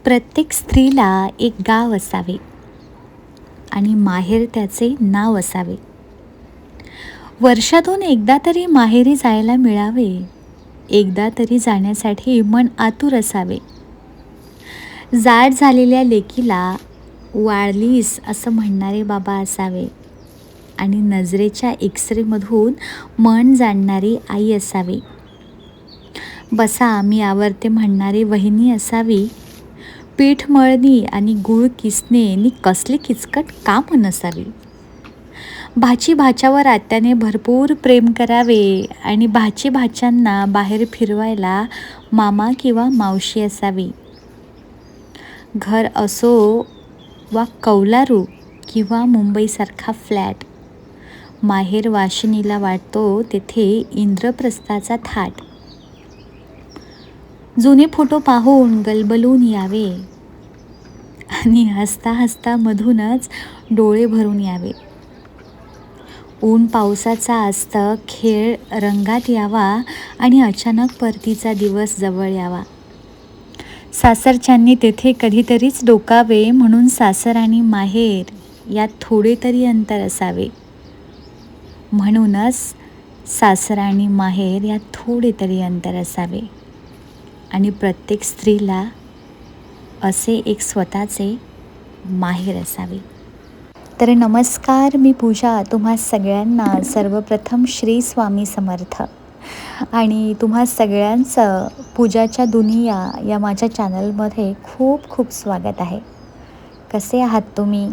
प्रत्येक स्त्रीला एक गाव असावे आणि माहेर त्याचे नाव असावे. वर्षातून एकदा तरी माहेरी जायला मिळावे, एकदा तरी जाण्यासाठी मन आतुर असावे. जाड झालेल्या लेकीला वाळलीस असं म्हणणारे बाबा असावे आणि नजरेच्या एक्सरेमधून मन जाणणारी आई असावी. बसा मी आवरते म्हणणारी वहिनी असावी. पीठ मळणी आणि गूळ किसणे नि कसली किचकट काम नसावी. भाची भाच्यावर आत्याने भरपूर प्रेम करावे आणि भाची भाच्यांना बाहेर फिरवायला मामा किंवा मावशी असावी. घर असो वा कौलारू किंवा मुंबईसारखा फ्लॅट, माहेर वाशिनीला वाटतो तेथे इंद्रप्रस्थाचा थाट. जुने फोटो पाहून गलबलून यावे आणि हसता हसता मधूनच डोळे भरून यावे. ऊन पावसाचा आस्त खेळ रंगात यावा आणि अचानक परतीचा दिवस जवळ यावा. सासरच्यांनी तेथे कधीतरीच डोकावे म्हणून सासर आणि माहेर यात थोडे तरी अंतर असावे. म्हणूनच सासर आणि माहेर यात थोडे तरी अंतर असावे आणि प्रत्येक स्त्रीला असे एक स्वतःचे माहेर असावे. तर नमस्कार, मी पूजा. तुम्हा सगळ्यांना सर्वप्रथम श्री स्वामी समर्थ आणि तुम्हा सगळ्यांचं पूजाच्या दुनिया या माझ्या चॅनलमध्ये खूप खूप स्वागत आहे. कसे आहात तुम्ही?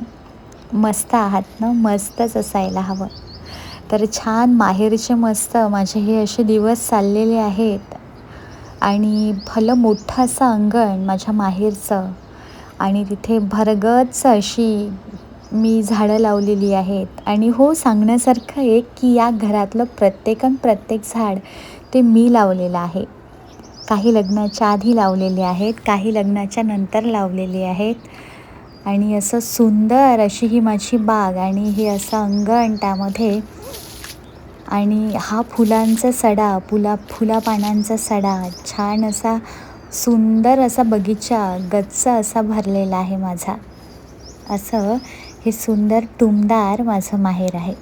मस्त आहात ना? मस्तच असायला हवं. तर छान माहेरचे मस्त माझे हे असे दिवस चाललेले आहेत आणि भलं मोठं असं अंगण माझ्या माहेरचं आणि तिथे भरगच्च अशी मी झाडं लावलेली आहेत. आणि हो, सांगण्यासारखं एक की या घरातलं प्रत्येक झाड ते मी लावलेलं आहे. काही लग्नाच्या आधी लावलेले आहेत, काही लग्नाच्या नंतर लावलेले आहेत. आणि असं सुंदर अशी ही माझी बाग आणि हे असं अंगण त्यामध्ये, आणि हा फुलांचा सडा, फुलापानांचा सडा, छान असा सुंदर असा बगीचा गच्च असा भरलेला आहे माझा. असं हे सुंदर टुमदार माझं माहेर आहे.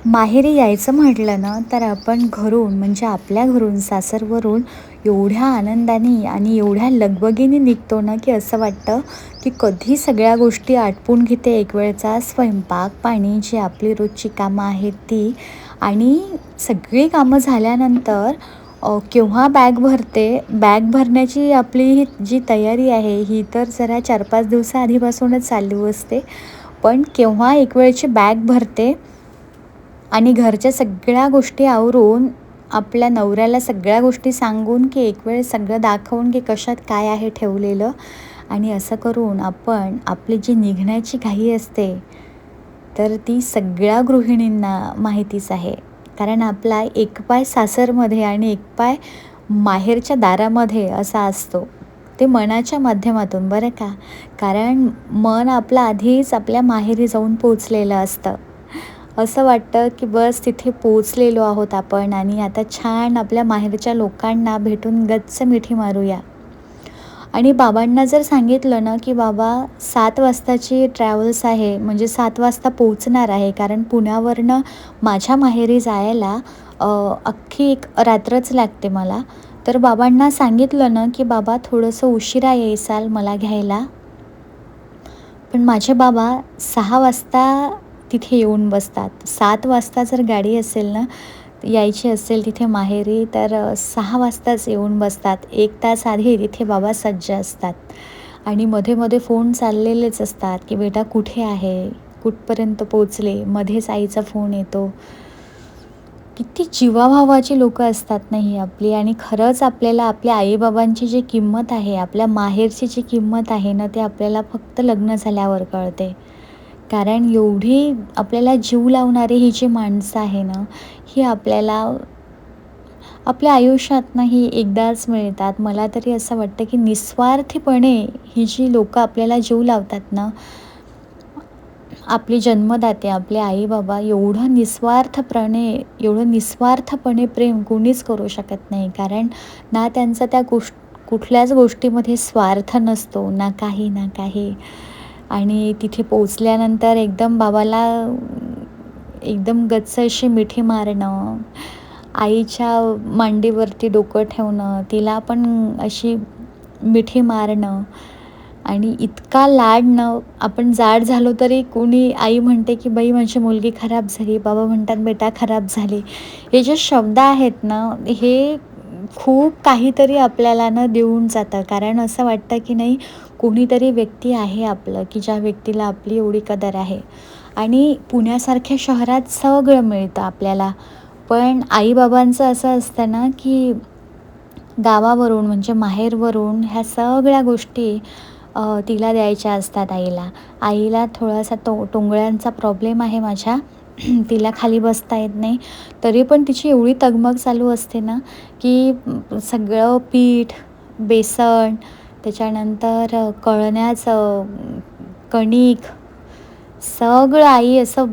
माहेरी यायचं म्हटलं ना तर आपण घरून, म्हणजे आपल्या घरून, सासरवरून एवढ्या आनंदाने आणि एवढ्या लगबगीने निघतो ना की असं वाटतं की कधी सगळ्या गोष्टी आटपून घेते एक वेळचा स्वयंपाक पाणी, जी आपली रोजची कामं आहेत ती, आणि सगळी कामं झाल्यानंतर केव्हा बॅग भरते. बॅग भरण्याची आपली ही जी तयारी आहे ही तर जरा 4-5 दिवसाआधीपासूनच चालू असते. पण केव्हा एक वेळची बॅग भरते आणि घरच्या सगळ्या गोष्टी आवरून आपल्या नवऱ्याला सगळ्या गोष्टी सांगून की एक वेळ सगळं दाखवून की कशात काय आहे ठेवलेलं, आणि असं करून आपण आपली जी निघण्याची घाई असते तर ती सगळ्या गृहिणींना माहितीच आहे. कारण आपला एक पाय सासरमध्ये आणि एक पाय माहेरच्या दारामध्ये असा असतो. ते मनाच्या माध्यमातून, बरं का. कारण मन आपलं आधीच आपल्या माहेरी जाऊन पोचलेलं असतं. असं वाटतं की बस तिथे पोचलेलो आहोत आपण आणि आता छान आपल्या माहेरच्या लोकांना भेटून गच्च मिठी मारूया. आणि बाबांना जर सांगितलं ना की बाबा 7 वाजताची ट्रॅव्हल्स आहे, म्हणजे 7 वाजता पोचणार आहे, कारण पुण्यावरनं माझ्या माहेरी जायला अख्खी एक रात्रच लागते मला. तर बाबांना सांगितलं ना की बाबा थोडंसं उशिरा येसाल मला घ्यायला. पण माझे बाबा 6 वाजता तिथे येऊन बसतात. 7 वाजता जर गाडी असेल ना, यायची असेल तिथे माहेरी, तर 6 वाजताच येऊन बसतात. 1 तास आधी तिथे बाबा सज्ज असतात आणि मध्ये फोन चाललेलेच असतात की बेटा कुठे आहे, कुठपर्यंत पोचले. मध्येच आईचा फोन येतो. किती जीवाभावाची लोकं असतात ना ही आपली. आणि खरंच आपल्याला आपल्या आईबाबांची जी किंमत आहे, आपल्या माहेरची जी किंमत आहे ना, ते आपल्याला फक्त लग्न झाल्यावर कळते. कारण एवढी आपल्याला जीव लावणारी ही जी माणसं आहे ना, ही आपल्याला आपल्या आयुष्यात ना ही एकदाच मिळतात. मला तरी असं वाटतं की निस्वार्थीपणे ही जी लोकं आपल्याला जीव लावतात ना, आपले जन्मदाते, आपले आई-बाबा, एवढं निस्वार्थपणे प्रेम कोणीच करू शकत नाही. कारण ना त्यांचा त्या कुठल्याच गोष्टीमध्ये स्वार्थ नसतो, ना काही ना काही. आणि तिथे पोहोचल्यानंतर एकदम बाबाला एकदम गच्च अशी मिठी मारणं, आईच्या मांडीवरती डोकं ठेवणं, तिला पण अशी मिठी मारणं आणि इतका लाडणं. आपण जाड झालो तरी कोणी आई म्हणते, की "बाई माझी मुलगी खराब झाली." बाबा म्हणतात, "बेटा खराब झाली." हे जे शब्द आहेत ना, हे खूप काहीतरी आपल्याला ना देऊन जातं. कारण असं वाटतं, की नाही कोणीतरी व्यक्ती आहे आपलं, की ज्या व्यक्तीला आपली एवढी कदर आहे. आणि पुण्यासारख्या शहरात सगळं मिळतं आपल्याला. पण आई-बाबांचं असं असतं ना, की गावावरून म्हणजे माहेरवरून ह्या सगळ्या गोष्टी तिला द्यायच्या असतात आईला. आईला थोडासा टोंगळ्यांचा प्रॉब्लेम आहे माझ्या. तिला खाली बसता येत नाही. तरी पण तिची एवढी तगमग चालू असते ना, की सगळं पीठ, बेसन, त्याच्यानंतर कणिक सगळं आई असं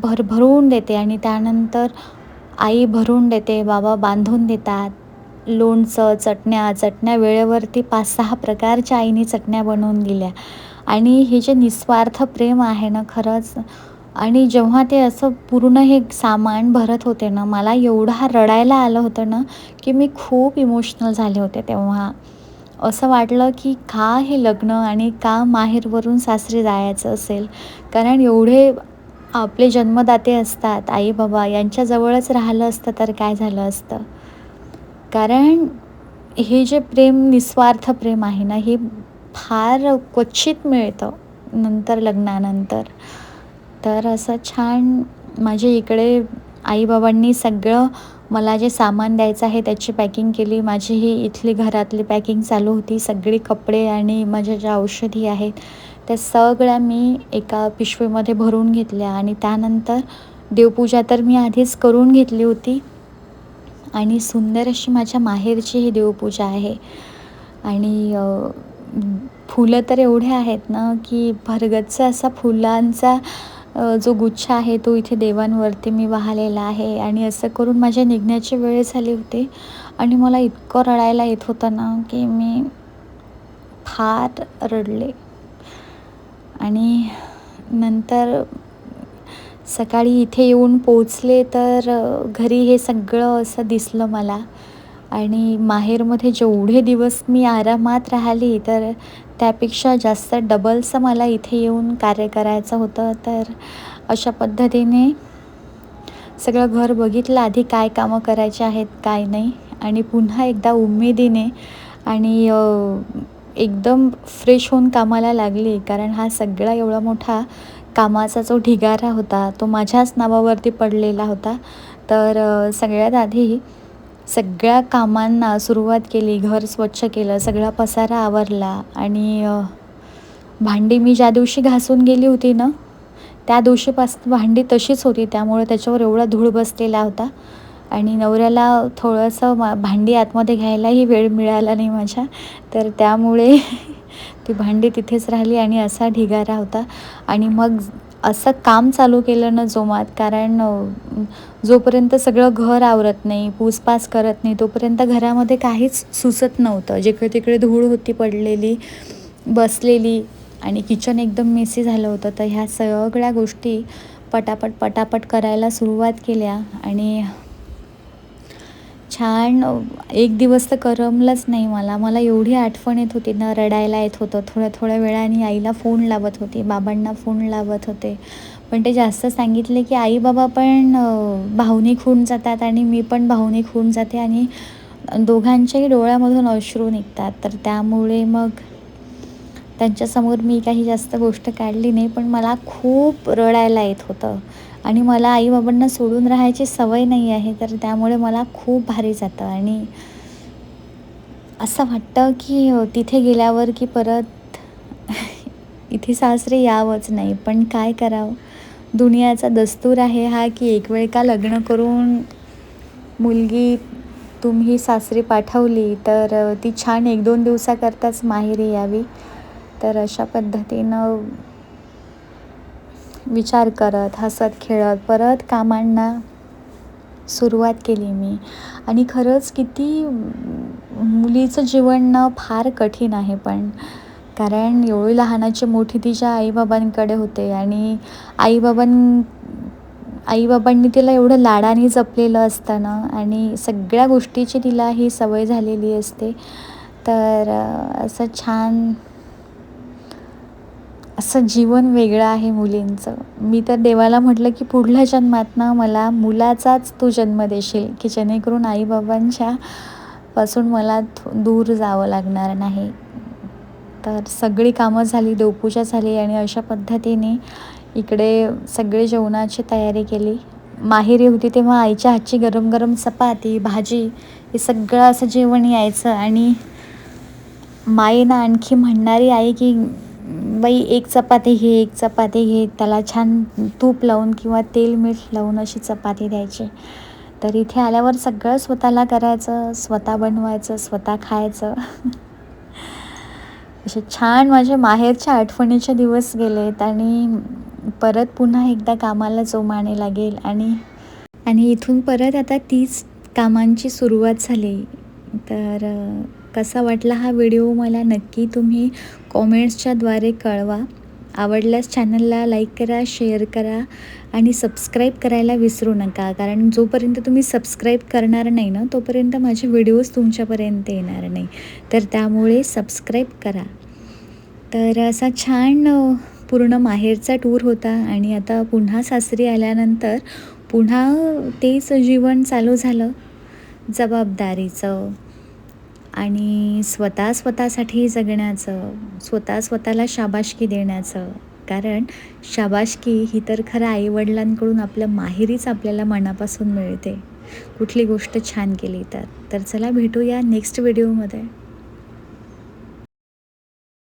भरभरून देते आणि त्यानंतर आई भरून देते, बाबा बांधून देतात. लोणचं, चटण्या वेळेवरती 5-6 प्रकारच्या आईने चटण्या बनवून दिल्या आणि हे जे निस्वार्थ प्रेम आहे ना खरंच. आणि जेव्हा ते असं पूर्ण हे सामान भरत होते ना, मला एवढा रडायला आलं होतं ना, की मी खूप इमोशनल झाले होते तेव्हा. असं वाटलं, की का हे लग्न आणि का माहेरवरून सासरी जायचं असेल. कारण एवढे आपले जन्मदाते असतात, आई-बाबा यांच्याजवळच राहिलं असतं तर काय झालं असतं. कारण हे जे प्रेम, निस्वार्थ प्रेम आहे ना, हे फार क्वचित मिळतं नंतर लग्नानंतर. तर असं छान माझ्या इकडे आई-बाबांनी सगळं मला जे सामान द्यायचं आहे त्याची पॅकिंग केली. माझी ही इथली घरातली पॅकिंग चालू होती. सगळे कपडे आणि माझ्या ज्या औषधी आहेत, त्या सगळ्या मी एका पिशवीमध्ये भरून घेतल्या आणि त्यानंतर देवपूजा तर मी आधीच करून घेतली होती आणि सुंदर अशी माझ्या माहेरची ही देवपूजा आहे. आणि फुलं तर एवढे आहेत ना, की भरगच्च असा फुलांचा जो गुच्छ आहे तो इथे देवांवरती मी वाहिलेला आहे. आणि असं करून माझ्या निघण्याची वेळ झाली होती आणि मला इतकं रडायला येत होतं ना, की मी फार रडले. आणि नंतर सकाळी इथे येऊन पोहोचले तर घरी हे सगळं असं दिसलं मला. आणि माहेरमध्ये जेवढे दिवस मी आरामात राहिली तर त्यापेक्षा जास्त डबलचं मला इथे येऊन कार्य करायचं होतं. तर अशा पद्धतीने सगळं घर बघितलं आधी काय कामं करायची आहेत, काय नाही. आणि पुन्हा एकदा उमेदीने आणि एकदम फ्रेश होऊन कामाला लागली. कारण हा सगळा एवढा मोठा कामाचा जो ढिगारा होता, तो माझ्याच नावावरती पडलेला होता. तर सगळ्यात आधी सगळ्या कामांना सुरुवात केली. घर स्वच्छ केलं, सगळा पसारा आवरला आणि भांडी मी ज्या दिवशी घासून गेली होती ना, त्या दिवशीपासून भांडी तशीच होती. त्यामुळे त्याच्यावर एवढा धूळ बसलेला होता आणि नवऱ्याला थोडंसं भांडी आतमध्ये घ्यायलाही वेळ मिळाला नाही माझ्या. तर त्यामुळे ती भांडी तिथेच राहिली आणि असा ढिगारा होता. आणि मग असं काम चालू केलं ना जोमात. कारण जोपर्यंत सगळं घर आवरत नाही, पूसपास करत नाही, तोपर्यंत घरामध्ये काहीच सुचत नव्हतं. जिकडे-तिकडे धूळ होती पडलेली, बसलेली आणि किचन एकदम मेसी झालं होतं. तर ह्या सगळ्या गोष्टी पटापट करायला सुरुवात केल्या आणि छान एक दिवस तर करमलंच नाही मला. मला एवढी आठवण येत होती ना, रडायला येत होतं. थोड्या वेळाने आईला फोन लावत होते, बाबांना फोन लावत होते. पण ते जास्त सांगितले, की आई-बाबा पण भावनिक होऊन जातात आणि मी पण भावनिक होऊन जाते आणि दोघांच्याही डोळ्यामधून अश्रू निघतात. तर त्यामुळे मग त्यांच्यासमोर मी काही जास्त गोष्ट काढली नाही. पण मला खूप रडायला येत होतं आणि मला आई-बाबांना सोडून राहायची सवय नाही आहे. तर त्यामुळे मला खूप भारी जातं आणि असं वाटतं, की तिथे गेल्यावर की परत इथे सासरी यावंच नाही. पण काय करावं? दुनियाचा दस्तूर आहे हा, की एक वेळ का लग्न करून मुलगी तुम्ही सासरी पाठवली तर ती छान 1-2 दिवसाकरताच माहेरी यावी. तर अशा पद्धतीनं विचार करत, हसत-खेळत परत कामांना सुरुवात केली मी. आणि खरंच किती मुलीचं जीवन ना फार कठीण आहे, पण कारण एवढी लहानाची मोठी तिच्या आईबाबांकडे होते आणि आईबाबांनी तिला एवढं लाडाने जपलेलं असतं ना आणि सगळ्या गोष्टीची तिला ही सवय झालेली असते. तर असं छान असं जीवन वेगळं आहे मुलींचं. मी तर देवाला म्हटलं की पुढल्या जन्मात ना मला मुलाचाच तू जन्म देशील, की जेणेकरून आईबाबांच्या पासून मला दूर जावं लागणार नाही. तर सगळी कामं झाली, देवपूजा झाली आणि अशा पद्धतीने इकडे सगळे जेवणाची तयारी केली. माहेरी होती तेव्हा आईच्या हातची गरम गरम चपाती, भाजी हे सगळं असं जेवण यायचं आणि मायेनं आणखी म्हणणारी आई की बाई एक चपाती घे, एक चपाती घे. त्याला छान तूप लावून किंवा तेल मीठ लावून अशी चपाती द्यायची. तर इथे आल्यावर सगळं स्वतःला करायचं, स्वतः बनवायचं, स्वतः खायचं. असे छान माझ्या माहेरच्या आठवणीचे दिवस गेलेत आणि परत पुन्हा एकदा कामाला जोमाने लागेल आणि इथून परत आता तीच कामांची सुरुवात झाली. तर कसा वाटला हा व्हिडिओ मला नक्की तुम्ही कॉमेंट्सच्याद्वारे कळवा. आवडल्यास चॅनलला लाईक करा, शेअर करा आणि सबस्क्राईब करायला विसरू नका. कारण जोपर्यंत तुम्ही सबस्क्राईब करणार नाही ना, तोपर्यंत माझे व्हिडिओज तुमच्यापर्यंत येणार नाही. तर त्यामुळे सबस्क्राईब करा. तर असा छान पूर्ण माहेरचा टूर होता आणि आता पुन्हा सासरी आल्यानंतर पुन्हा तेच जीवन चालू झालं, जबाबदारीचं आणि स्वतःसाठी जगण्याचं, स्वतःला शाबासकी देण्याचं. कारण शाबासकी ही तर खरं आईवडिलांकडून आपल्या माहेरीच आपल्याला मनापासून मिळते, कुठली गोष्ट छान केली तर. तर चला भेटूया नेक्स्ट व्हिडिओमध्ये.